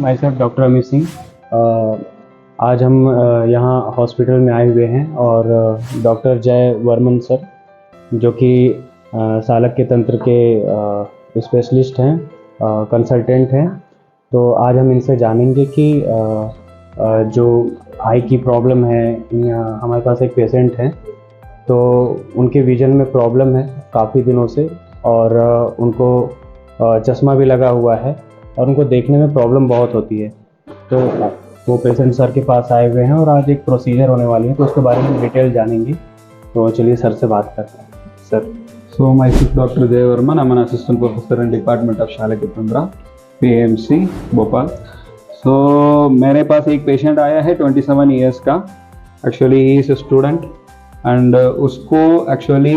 My self doctor Amit Singh. आज हम यहाँ हॉस्पिटल में आए हुए हैं और डॉक्टर जय वर्मन सर जो कि सालक के तंत्र के स्पेशलिस्ट हैं, कंसल्टेंट हैं। तो आज हम इनसे जानेंगे कि जो आई की प्रॉब्लम है, हमारे पास एक पेशेंट हैं तो उनके विजन में प्रॉब्लम है काफ़ी दिनों से और उनको चश्मा भी लगा हुआ है और उनको देखने में प्रॉब्लम बहुत होती है। तो वो पेशेंट सर के पास आए हुए हैं और आज एक प्रोसीजर होने वाली है तो उसके बारे में डिटेल जानेंगे। तो चलिए सर से बात करते हैं। Sir, So myself Dr. Jay Varman, I'm an assistant professor in Department of शालक के तंत्र, PMC भोपाल। So मेरे पास एक पेशेंट आया है 27 ईयर्स का। Actually he is student and उसको एक्चुअली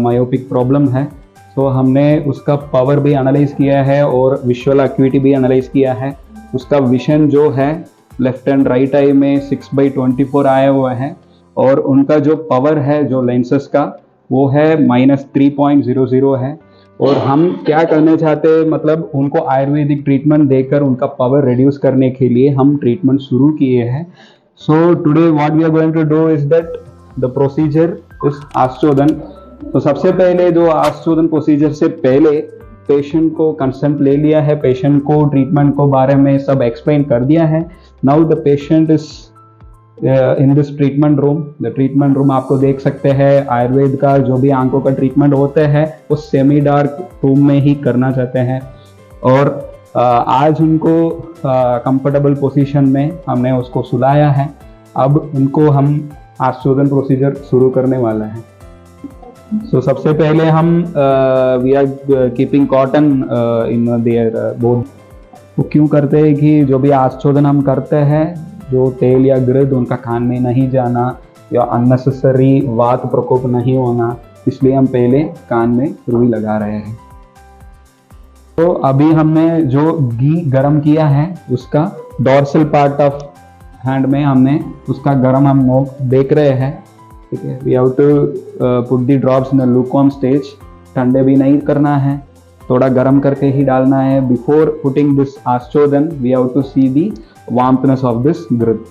मायोपिक प्रॉब्लम है। तो हमने उसका पावर भी एनालाइज किया है और विजुअल एक्टिविटी भी एनालाइज किया है। उसका विजन जो है लेफ्ट एंड राइट आई में 6/24 आया हुआ है और उनका जो पावर है जो लेंसेस का वो है -3.00 है। और हम क्या करना चाहते हैं, मतलब उनको आयुर्वेदिक ट्रीटमेंट देकर उनका पावर रिड्यूस करने के लिए हम ट्रीटमेंट शुरू किए हैं। So today what we are going to do is that the procedure is Aschyotana. तो सबसे पहले जो आश्चोदन प्रोसीजर से पहले पेशेंट को कंसेंट ले लिया है, पेशेंट को ट्रीटमेंट को बारे में सब एक्सप्लेन कर दिया है। Now the patient is in this treatment room. The treatment room आपको देख सकते हैं, आयुर्वेद का जो भी आंखों का ट्रीटमेंट होता है वो सेमी डार्क रूम में ही करना चाहते हैं। और आज उनको कंफर्टेबल पोजीशन में हमने उसको सुलाया है। अब उनको हम आश्चोदन प्रोसीजर शुरू करने वाला है। सो सबसे पहले हम we are keeping cotton in there both. वो क्यों करते हैं कि जो भी आश्चोदन हम करते हैं, जो तेल या घृत उनका कान में नहीं जाना या अननेसेसरी वात प्रकोप नहीं होना, इसलिए हम पहले कान में रुई लगा रहे हैं। तो अभी हमने जो घी गरम किया है उसका डॉर्सल पार्ट ऑफ हैंड में हमने उसका गरम हम नोक देख रहे हैं। ठीक है, we have to put the drops in lukewarm stage. ठंडे भी नहीं करना है, थोड़ा गर्म करके ही डालना है। Before putting this Aschyotana we have to see the warmthness of this ghrita.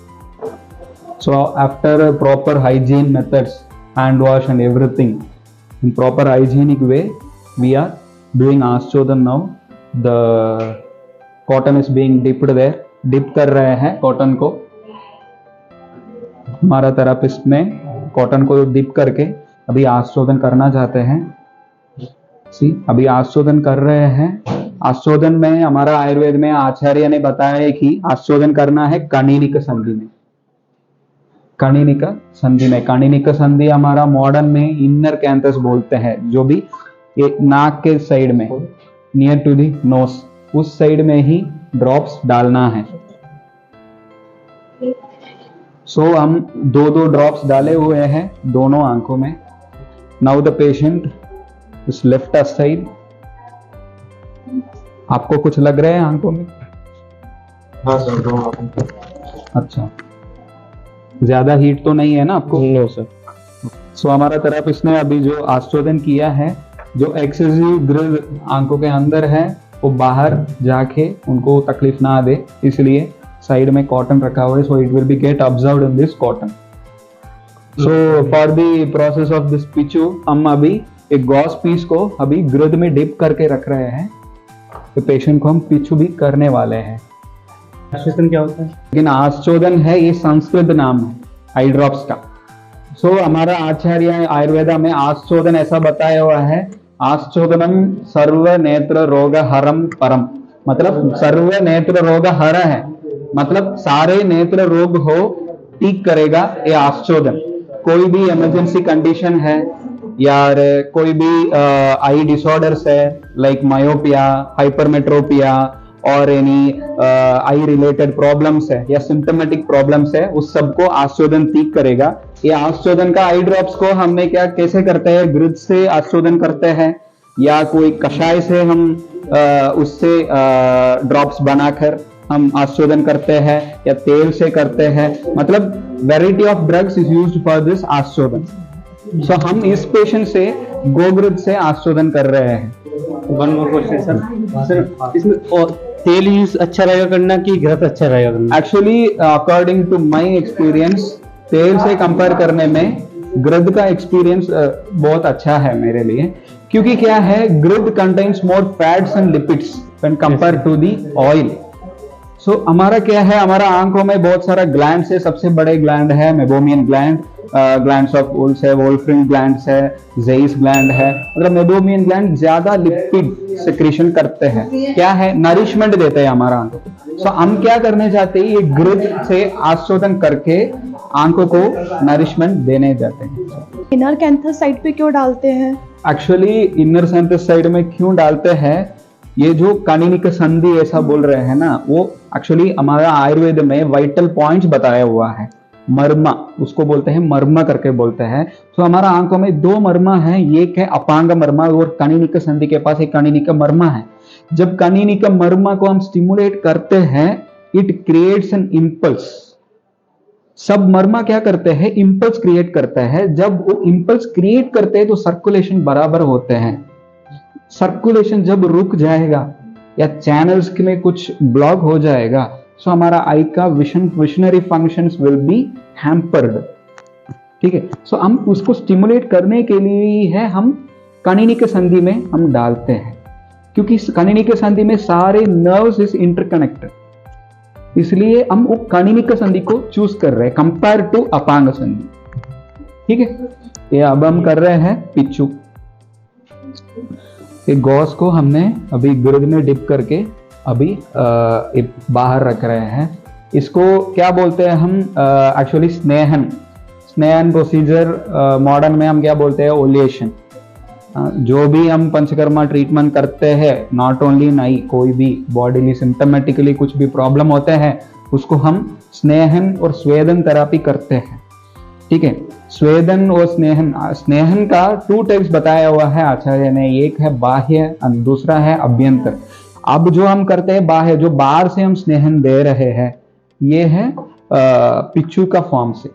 So after proper hygiene methods, hand wash and everything in proper hygienic way, we are doing Aschyotana now. The cotton is being dipped there. Dip कर रहे हैं cotton को। हमारा therapist ने cotton को dip करके अभी आश्चोदन करना चाहते हैं। सी अभी आश्चोदन कर रहे हैं। आश्चोदन में हमारा आयुर्वेद में आचार्य ने बताया है कि आश्चोदन करना है कणिनिक संधि में। कणिनिक संधि में, कणिनिक संधि हमारा मॉडर्न में इनर कैंथस बोलते हैं, जो भी एक नाक के साइड में नियर टू दी नोस, उस साइड में ही ड्रॉप्स डालना है। सो हम दो ड्रॉप्स डाले हुए हैं दोनों आंखों में। Now the patient is left side. आपको कुछ लग रहा है आंखों में? हाँ सर। अच्छा, ज्यादा हीट तो नहीं है ना आपको? No sir. सो हमारा थेरेपिस्ट ने अभी जो आश्चोदन किया है, जो एक्सेसिव घृत आंखों के अंदर है वो बाहर जाके उनको तकलीफ ना दे, इसलिए साइड में कॉटन रखा हुआ है। So it will be get observed in this cotton. So for the process of this pichu, हम अभी एक गॉस पीस को अभी घृत में डिप करके रख रहे हैं। तो पेशेंट को हम पिचू भी करने वाले हैं। आश्चोदन क्या होता है? लेकिन आश्चोदन है, ये संस्कृत नाम है आई ड्रॉप्स का। सो हमारा आचार्य आयुर्वेदा में आश्चोदन ऐसा बताया हुआ है, आश्चोदनम सर्व नेत्र रोग हरम परम। मतलब सर्व नेत्र रोग हर है, मतलब सारे नेत्र रोग हो ठीक करेगा ये आश्चोदन। कोई भी इमरजेंसी कंडीशन है या कोई भी आई डिसऑर्डर्स है लाइक मायोपिया, हाइपरमेट्रोपिया और एनी आई रिलेटेड प्रॉब्लम्स है या सिम्टोमेटिक प्रॉब्लम्स है, उस सबको आश्चोदन ठीक करेगा। ये आश्चोदन का आई ड्रॉप्स को हमने क्या कैसे करते हैं, घृत से आश्चोदन करते हैं या कोई कषाय से हम उससे ड्रॉप्स बनाकर हम आश्चोदन करते हैं या तेल से करते हैं। मतलब variety of drugs is used for this Aschyotana. So हम इस पेशेंट से गोघृत से आश्चोदन कर रहे हैं। One more question sir. Sir इसमें और तेल यूज अच्छा रहेगा करना कि घृत अच्छा रहेगा करना? Actually according to my experience तेल से कंपेयर करने में घृत का एक्सपीरियंस बहुत अच्छा है मेरे लिए, क्योंकि क्या है, ghrita contains more fats and lipids when compare to the oil. So हमारा क्या है, हमारा आंखों में बहुत सारा ग्लैंड है, सबसे बड़े ग्लैंड है Meibomian gland, glands of Wolves है, वोल्फ्रिन ग्लैंड्स है, जेइस ग्लैंड है। मतलब मेबोमियन ग्लैंड ज्यादा लिपिड सिक्रीशन करते हैं, क्या है, नरिशमेंट देते हैं हमारा आंखों को। सो हम क्या करने चाहते हैं, ये घृत से आस्वादन करके आंखों को नरिशमेंट देने जाते हैं। इनर कैंथस साइड पे क्यों डालते हैं? एक्चुअली इनर सेंथस साइड में क्यों डालते हैं, ये जो कनिनिक संधि ऐसा बोल रहे हैं ना, वो एक्चुअली हमारा आयुर्वेद में वाइटल पॉइंट्स बताया हुआ है। मर्मा उसको बोलते हैं, मर्मा करके बोलते हैं। तो हमारा आंखों में दो मर्मा है, एक है अपांग मर्मा और कनिनिक संधि के पास एक कनिनिक मर्मा है। जब कनिनिक मर्मा को हम स्टिमुलेट करते हैं, इट क्रिएट्स एन इम्पल्स। सब मर्मा क्या करते हैं, इम्पल्स क्रिएट करते हैं। जब वो इम्पल्स क्रिएट करते हैं तो सर्कुलेशन बराबर होते हैं। सर्कुलेशन जब रुक जाएगा या चैनल्स में कुछ ब्लॉक हो जाएगा, सो हमारा आई का visionary functions will be hampered. ठीक है, सो हम उसको स्टिमुलेट करने के लिए ही है हम कनिनिक संधि में हम डालते हैं, क्योंकि कनिनिक संधि में सारे नर्व्स इज इंटरकनेक्टेड, इसलिए हम वो कनिनिक संधि को चूज कर रहे हैं कंपेयर टू अपांग संधि। ठीक है, ये अब हम कर रहे हैं पिच्चू। एक गॉस को हमने अभी घृत में डिप करके अभी बाहर रख रहे हैं। इसको क्या बोलते हैं हम, एक्चुअली स्नेहन प्रोसीजर मॉडर्न में हम क्या बोलते हैं, ओलिएशन। जो भी हम पंचकर्मा ट्रीटमेंट करते हैं, नॉट ओनली नाई, कोई भी बॉडीली सिम्टोमेटिकली कुछ भी प्रॉब्लम होते हैं, उसको हम स्नेहन और स्वेदन थेरापी करते हैं। ठीक है, स्वेदन और स्नेहन का 2 टाइप्स बताया हुआ है आचार्य ने, एक है बाह्य और दूसरा है अभ्यंतर। अब जो हम करते हैं बाह्य, जो बाहर से हम स्नेहन दे रहे हैं, ये है पिच्चू का फॉर्म से।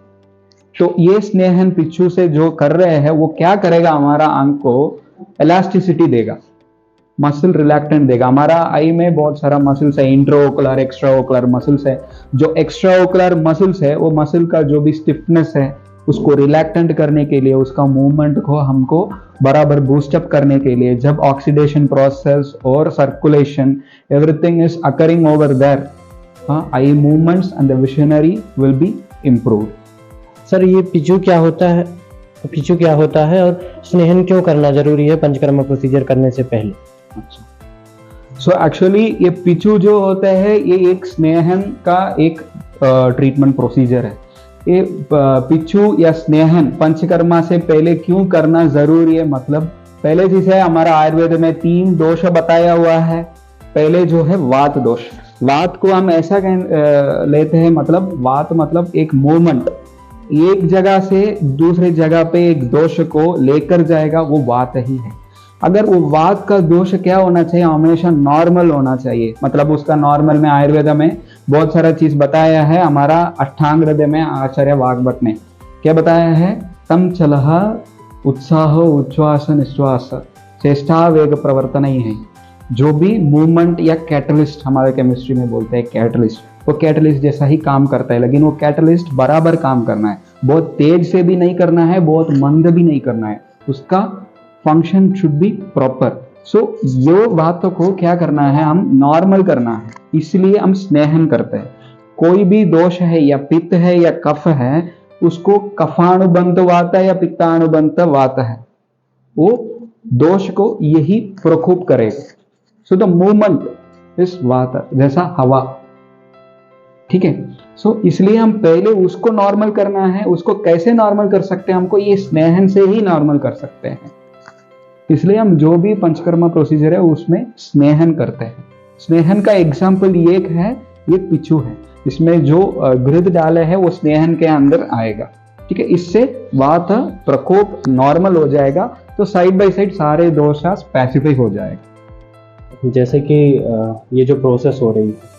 तो ये स्नेहन पिच्चू से जो कर रहे हैं, वो क्या करेगा, हमारा आंख को इलास्टिसिटी देगा, मसल रिलैक्टेंट देगा। हमारा आई में बहुत सारा मसल्स है, इंट्राओकुलर एक्स्ट्राओकुलर मसल्स है। जो एक्स्ट्राओकुलर मसल्स है, वो मसल का जो भी स्टिफनेस है उसको रिलैक्टेंट करने के लिए, उसका मूवमेंट को हमको बराबर बूस्टअप करने के लिए, जब ऑक्सीडेशन प्रोसेस और circulation everything is occurring over there, eye movements and the visionary will be improve. Sir ये पिच्चू क्या होता है और स्नेहन क्यों करना जरूरी है पंचकर्मा प्रोसीजर करने से पहले? अच्छा, सो एक्चुअली ये पिच्चू जो होता है, ये एक स्नेहन का एक ट्रीटमेंट प्रोसीजर है। ये पिच्चू या स्नेहन पंचकर्मा से पहले क्यों करना जरूरी है, मतलब पहले चीज है, हमारा आयुर्वेद में 3 दोष बताया हुआ है। पहले जो है वात दोष। वात को हम ऐसा लेते हैं, मतलब वात मतलब एक मूवमेंट, एक जगह से दूसरे जगह पे एक दोष को लेकर जाएगा, वो वात ही है। अगर वो वात का दोष क्या होना चाहिए, हमेशा नॉर्मल होना चाहिए। मतलब उसका नॉर्मल में आयुर्वेद में बहुत सारा चीज बताया है। हमारा अष्टांग हृदय में आचार्य वाग्भट ने क्या बताया है, तम चलह उत्साह उच्छ्वास निश्वास चेष्टा वेग प्रवर्तन ही है। जो भी मूवमेंट या कैटलिस्ट, हमारे केमिस्ट्री में बोलते हैं कैटलिस्ट, वो कैटलिस्ट जैसा ही काम करता है, लेकिन वो कैटलिस्ट बराबर काम करना है। बहुत तेज से भी नहीं करना है, बहुत मंद भी नहीं करना है, उसका फंक्शन शुड बी प्रॉपर। सो ये बातों को क्या करना है, हम नॉर्मल करना है, इसलिए हम स्नेहन करते हैं। कोई भी दोष है या पित्त है या कफ है, उसको कफानुबंध वात है या पित्तानुबंध वात है, वो दोष को यही प्रकोप करेगा। सो द मूवमेंट इस वात जैसा हवा। ठीक है, सो इसलिए हम पहले उसको नॉर्मल करना है। उसको कैसे नॉर्मल कर सकते हैं, हमको ये स्नेहन से ही नॉर्मल कर सकते हैं। इसलिए हम जो भी पंचकर्मा प्रोसीजर है उसमें स्नेहन करते हैं। स्नेहन का एग्जाम्पल ये है, ये पिच्चू है, इसमें जो घृत डाले है वो स्नेहन के अंदर आएगा। ठीक है, इससे वात प्रकोप नॉर्मल हो जाएगा, तो साइड बाय साइड सारे दोष पैसिफाई हो जाएगा। जैसे कि ये जो प्रोसेस हो रही है,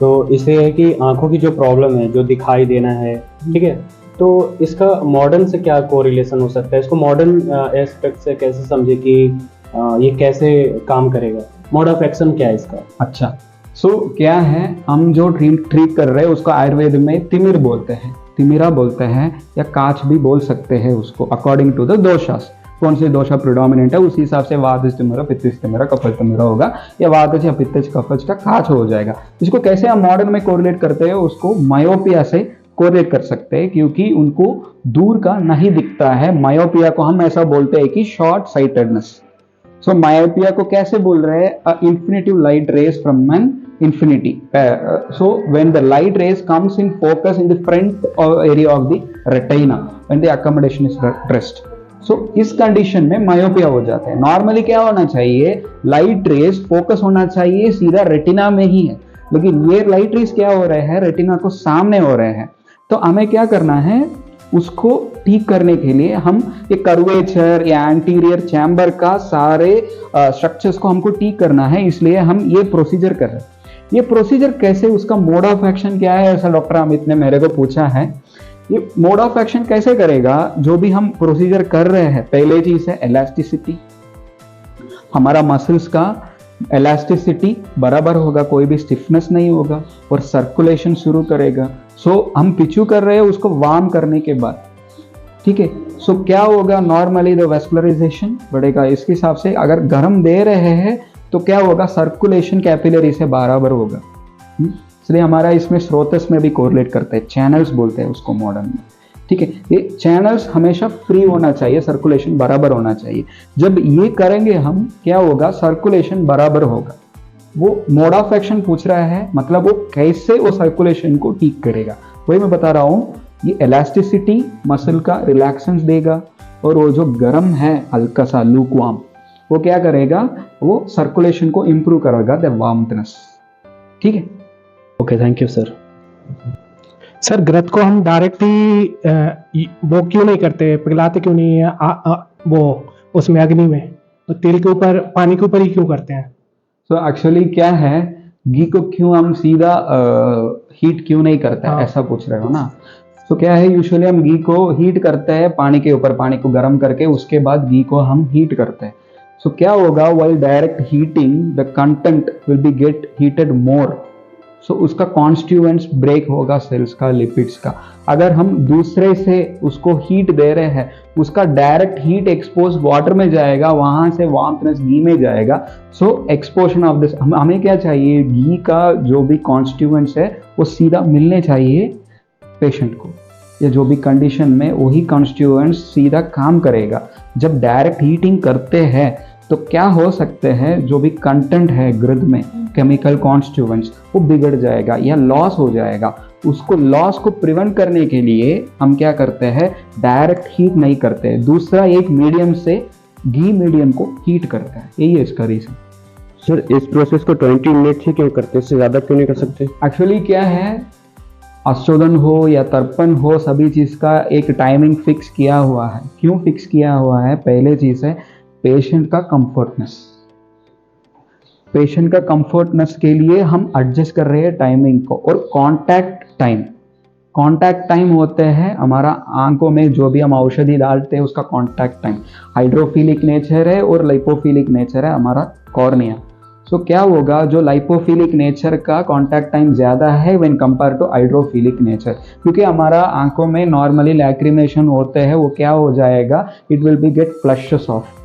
तो इससे है कि आंखों की जो प्रॉब्लम है, जो दिखाई देना है, ठीक है, तो इसका मॉडर्न से क्या कोरिलेशन हो सकता है? इसको मॉडर्न एस्पेक्ट से कैसे समझे कि ये कैसे काम करेगा, मोड ऑफ एक्शन क्या है इसका? अच्छा, क्या है, हम जो ट्रीट कर रहे हैं उसको आयुर्वेद में तिमिर बोलते हैं, तिमिरा बोलते हैं, या काच भी बोल सकते हैं उसको, अकॉर्डिंग टू द दोषास। कौन से दोषा प्रिडोमिनेंट है उसी हिसाब से वातज तिमिरा, पित्तज तिमिरा, कफज तिमिरा होगा, या वातज या पित्तज कफज का काच हो जाएगा। इसको कैसे हम मॉडर्न में कोरिलेट करते हैं, उसको मायोपिया से कोरिलेट कर सकते हैं, क्योंकि उनको दूर का नहीं दिखता है। मायोपिया को हम ऐसा बोलते हैं कि शॉर्ट साइटेडनेस। सो मायोपिया को कैसे बोल रहे हैं, infinitive light rays from an infinity. So when the light rays comes in focus in the front area of the retina when the accommodation is rest. So इस कंडीशन में myopia हो जाता है। नॉर्मली क्या होना चाहिए, लाइट रेस फोकस होना चाहिए सीधा रेटिना में ही है, लेकिन ये लाइट रेस क्या हो रहे हैं, रेटिना को सामने हो रहे हैं। तो हमें क्या करना है, उसको ठीक करने के लिए हम ये कर्वेचर या एंटीरियर चैम्बर का सारे स्ट्रक्चर्स को हमको ठीक करना है, इसलिए हम ये प्रोसीजर कर रहे हैं। ये प्रोसीजर कैसे, उसका मोड ऑफ एक्शन क्या है, ऐसा डॉक्टर अमित ने मेरे को पूछा है। ये मोड ऑफ एक्शन कैसे करेगा, जो भी हम प्रोसीजर कर रहे हैं, पहले चीज है इलास्टिसिटी। हमारा मसल्स का इलास्टिसिटी बराबर होगा, कोई भी स्टिफनेस नहीं होगा, और सर्कुलेशन शुरू करेगा। हम पिचू कर रहे हैं उसको वार्म करने के बाद, ठीक है। क्या होगा, नॉर्मली द वेस्कुलराइजेशन बढ़ेगा। इसके हिसाब से अगर गर्म दे रहे हैं तो क्या होगा, सर्कुलेशन कैपिलरी से बराबर होगा। इसलिए हमारा इसमें स्रोतस में भी कोरिलेट करते हैं, चैनल्स बोलते हैं उसको मॉडर्न में, ठीक है। ये चैनल्स हमेशा फ्री होना चाहिए, सर्कुलेशन बराबर होना चाहिए। जब ये करेंगे हम, क्या होगा, सर्कुलेशन बराबर होगा। वो मोड ऑफ एक्शन पूछ रहा है, मतलब वो कैसे वो सर्कुलेशन को ठीक करेगा, वही मैं बता रहा हूँ। ये इलास्टिसिटी मसल का रिलैक्सेंस देगा, और वो जो गर्म है हल्का सा लूकवार्म, वो क्या करेगा, वो सर्कुलेशन को इंप्रूव करेगा, द वार्मनेस, ठीक है। Okay, thank you sir. Sir ग्रत को हम डायरेक्टली वो क्यों नहीं करते, पिघलाते क्यों नहीं है वो उसमें अग्नि में, तो तेल के ऊपर, पानी के ऊपर ही क्यों करते हैं? एक्चुअली क्या है, घी को क्यों हम सीधा हीट क्यों नहीं करते हैं, ऐसा पूछ रहे हो ना। क्या है, यूजुअली हम घी को हीट करते हैं पानी के ऊपर, पानी को गर्म करके उसके बाद घी को हम हीट करते हैं। क्या होगा, while direct heating the content will be get heated more, उसका कॉन्स्टिट्यूएंट्स ब्रेक होगा सेल्स का, लिपिड्स का। अगर हम दूसरे से उसको हीट दे रहे हैं, उसका डायरेक्ट हीट एक्सपोज वाटर में जाएगा, वहां से वार्मनेस घी में जाएगा। एक्सपोजन ऑफ दिस, हमें क्या चाहिए, घी का जो भी कॉन्स्टिट्यूएंट्स है वो सीधा मिलने चाहिए पेशेंट को, या जो भी कंडीशन में वही कॉन्स्टिट्यूएंट्स सीधा काम करेगा। जब डायरेक्ट हीटिंग करते हैं तो क्या हो सकते हैं, जो भी कंटेंट है घृत में, केमिकल कॉन्स्टिट्यूएंट्स, वो बिगड़ जाएगा या लॉस हो जाएगा। उसको लॉस को प्रिवेंट करने के लिए हम क्या करते हैं, डायरेक्ट हीट नहीं करते, दूसरा एक मीडियम से घी मीडियम को हीट करता है, यही है इसका रीजन। सर इस प्रोसेस को 20 मिनट ही क्यों करते, इससे ज़्यादा क्यों नहीं कर सकते? एक्चुअली क्या है, आशोधन हो या तर्पण हो, सभी चीज़ का एक टाइमिंग फिक्स किया हुआ है। क्यों फिक्स किया हुआ है, पहले चीज़ है पेशेंट का कंफर्टनेस। पेशेंट का कंफर्टनेस के लिए हम एडजस्ट कर रहे हैं टाइमिंग को। और कॉन्टैक्ट टाइम होते हैं हमारा आंखों में जो भी हम औषधि डालते हैं उसका कॉन्टैक्ट टाइम, हाइड्रोफिलिक नेचर है और लाइपोफिलिक नेचर है हमारा कॉर्निया। क्या होगा, जो लाइपोफिलिक नेचर का कॉन्टैक्ट टाइम ज़्यादा है when compare to hydrophilic nature, क्योंकि हमारा आंखों में नॉर्मली लैक्रिमेशन होते हैं, वो क्या हो जाएगा, it will be get flushes off,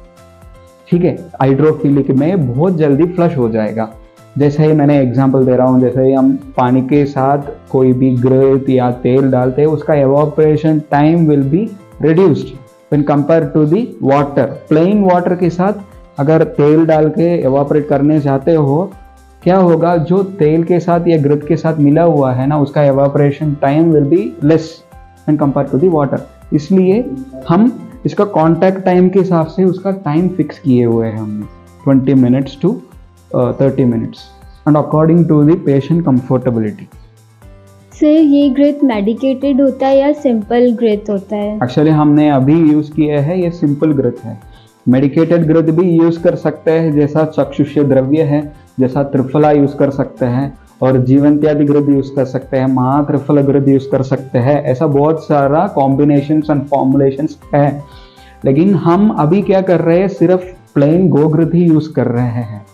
ठीक है। हाइड्रोफिलिक में बहुत जल्दी फ्लश हो जाएगा। जैसे ही मैंने एग्जांपल दे रहा हूँ, जैसे ही हम पानी के साथ कोई भी घृत या तेल डालते हैं, उसका evaporation time will be reduced when compare to the water. Plain water के साथ अगर तेल डाल के एवापोरेट करने चाहते हो, क्या होगा, जो तेल के साथ या घृत के साथ मिला हुआ है ना, उसका evaporation time will be less when compare to the water. इसलिए हम इसका कॉन्टैक्ट टाइम के हिसाब से उसका टाइम फिक्स किए हुए हैं हमने, 20 minutes to 30 minutes, and according to the patient comfortability. Sir ये घृत मेडिकेटेड होता है या सिंपल घृत होता है? एक्चुअली हमने अभी यूज किया है, ये सिंपल घृत है। मेडिकेटेड घृत भी यूज कर सकते हैं, जैसा चक्षुष्य द्रव्य है, जैसा त्रिफला यूज कर सकते हैं, और जीवंत्यादि घृत यूज कर सकते हैं, महात्रिफल घृत यूज कर सकते हैं। ऐसा बहुत सारा कॉम्बिनेशंस एंड फॉर्मुलेशंस है, लेकिन हम अभी क्या कर रहे हैं, सिर्फ प्लेन गोघृत ही यूज कर रहे हैं।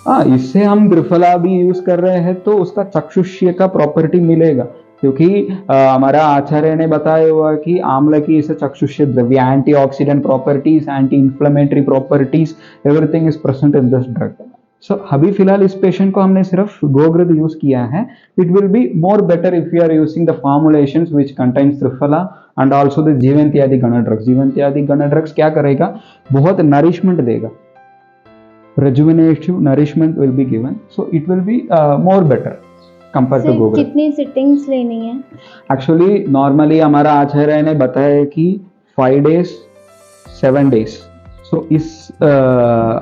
हाँ, इससे हम त्रिफला भी यूज कर रहे हैं तो उसका चक्षुष्य का प्रॉपर्टी मिलेगा, क्योंकि हमारा आचार्य ने बताया हुआ कि आंवला की इसे चक्षुष्य द्रव्य, antioxidant properties, anti inflammatory properties, everything is present in this drug. So अभी फिलहाल इस पेशेंट को हमने सिर्फ गोग्रद यूज किया है। It will be more better if you are using the formulations which contains Triphala and also the Jivantyadi gana drugs. जीवंत्यादि gana drugs क्या करेगा, बहुत नरिशमेंट देगा, rejuvenative nourishment will be given, so it will be more better compared to sir गोग्रद। कितनी sittings लेनी है? Actually normally हमारा आचार्य ने बताया कि 5 days 7 days। सो इस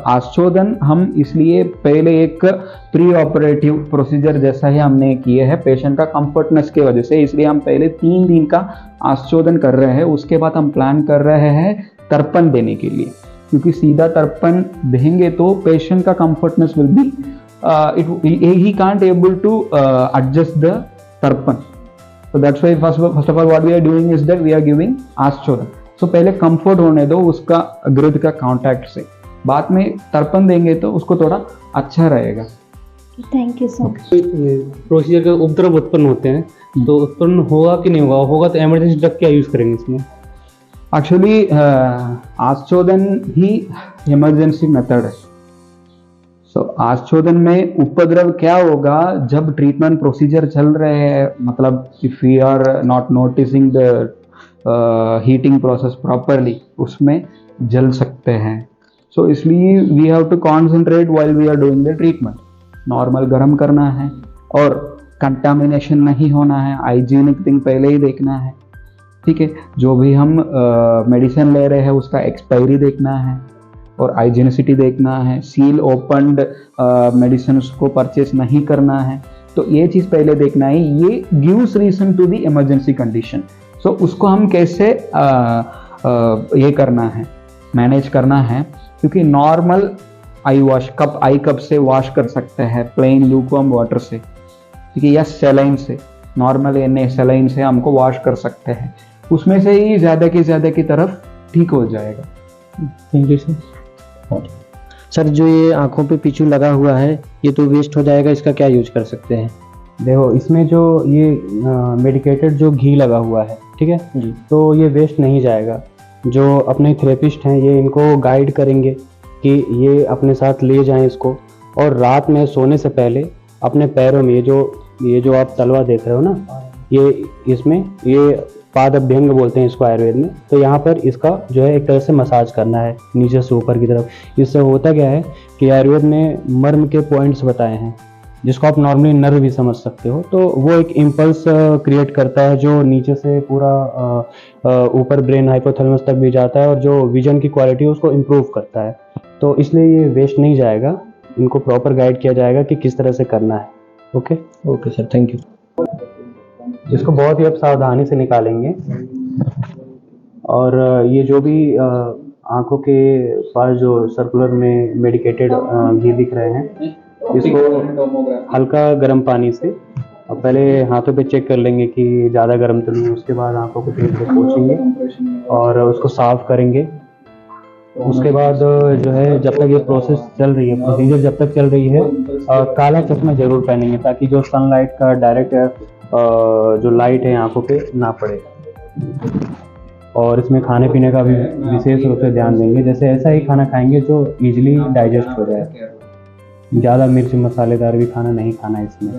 आश्चोदन हम इसलिए पहले एक प्री ऑपरेटिव प्रोसीजर जैसा ही हमने किए है पेशेंट का कंफर्टनेस के वजह से, इसलिए हम पहले 3 दिन का आश्चोदन कर रहे हैं। उसके बाद हम प्लान कर रहे हैं तर्पण देने के लिए, क्योंकि सीधा तर्पण देंगे तो पेशेंट का comfortness will be he can't able to adjust the tarpana. So that's why first of all what we are doing is that we are giving आश्चोदन। So पहले कंफर्ट होने दो उसका घृत का कांटेक्ट से, बाद में तर्पण देंगे तो उसको थोड़ा अच्छा रहेगा। Thank you sir. प्रोसीजर के उपद्रव उत्पन्न होते हैं, तो उत्पन्न होगा कि नहीं होगा, होगा तो इमरजेंसी ड्रग क्या यूज करेंगे इसमें? एक्चुअली आश्चोदन ही इमरजेंसी मेथड है। सो आश्चोदन में उपद्रव क्या होगा, जब ट्रीटमेंट प्रोसीजर चल रहे हैं, मतलब if we are not noticing the heating process properly, उसमें जल सकते हैं। सो इसलिए we have to concentrate while we are doing the treatment. Normal गर्म करना है और कंटामिनेशन नहीं होना है, हाइजीनिक थिंग पहले ही देखना है, ठीक है। जो भी हम मेडिसिन ले रहे हैं उसका एक्सपायरी देखना है और हाइजीनिसिटी देखना है, सील ओपन्ड मेडिसिन को परचेस नहीं करना है, तो ये चीज़ पहले देखना है। ये gives reason to the emergency condition. So उसको हम कैसे ये करना है, मैनेज करना है, क्योंकि नॉर्मल आई कप से वॉश कर सकते हैं, प्लेन ल्यूकवार्म वाटर से, ठीक है, या सेलाइन से, नॉर्मल एन सेलाइन से हमको वॉश कर सकते हैं। उसमें से ही ज़्यादा की तरफ ठीक हो जाएगा। Thank you sir. सर जो ये आंखों पे पिचू लगा हुआ है ये तो वेस्ट हो जाएगा, इसका क्या यूज कर सकते हैं? देखो इसमें जो ये मेडिकेटेड जो घी लगा हुआ है, ठीक है जी, तो ये वेस्ट नहीं जाएगा। जो अपने थेरेपिस्ट हैं ये इनको गाइड करेंगे कि ये अपने साथ ले जाएं इसको, और रात में सोने से पहले अपने पैरों में ये जो आप तलवा देख रहे हो ना, ये इसमें ये पाद अभ्यंग बोलते हैं इसको आयुर्वेद में, तो यहाँ पर इसका जो है एक तरह से मसाज करना है नीचे से ऊपर की तरफ। इससे होता क्या है कि आयुर्वेद में मर्म के पॉइंट्स बताए हैं, जिसको आप नॉर्मली नर्व भी समझ सकते हो, तो वो एक इम्पल्स क्रिएट करता है जो नीचे से पूरा ऊपर ब्रेन हाइपोथैलेमस तक भी जाता है, और जो विजन की क्वालिटी है उसको इम्प्रूव करता है। तो इसलिए ये वेस्ट नहीं जाएगा, इनको प्रॉपर गाइड किया जाएगा कि किस तरह से करना है। Okay sir, thank you. इसको बहुत ही अब सावधानी से निकालेंगे, और ये जो भी आंखों के पास जो सर्कुलर में मेडिकेटेड घी दिख रहे हैं, इसको हल्का गर्म पानी से अब पहले हाथों पे चेक कर लेंगे कि ज़्यादा गर्म तो नहीं, उसके बाद आंखों को तेल से पोंछेंगे और उसको साफ करेंगे। उसके बाद जो है जब तक ये प्रोसेस चल रही है, प्रोसीजर जब तक चल रही है, काला चश्मा जरूर पहनेंगे ताकि जो सनलाइट का डायरेक्ट जो लाइट है आंखों पे ना पड़े। और इसमें खाने पीने का भी विशेष रूप से ध्यान देंगे, जैसे ऐसा ही खाना खाएंगे जो इजीली डाइजेस्ट हो जाए। ज़्यादा मिर्च मसालेदार भी खाना नहीं खाना इसमें।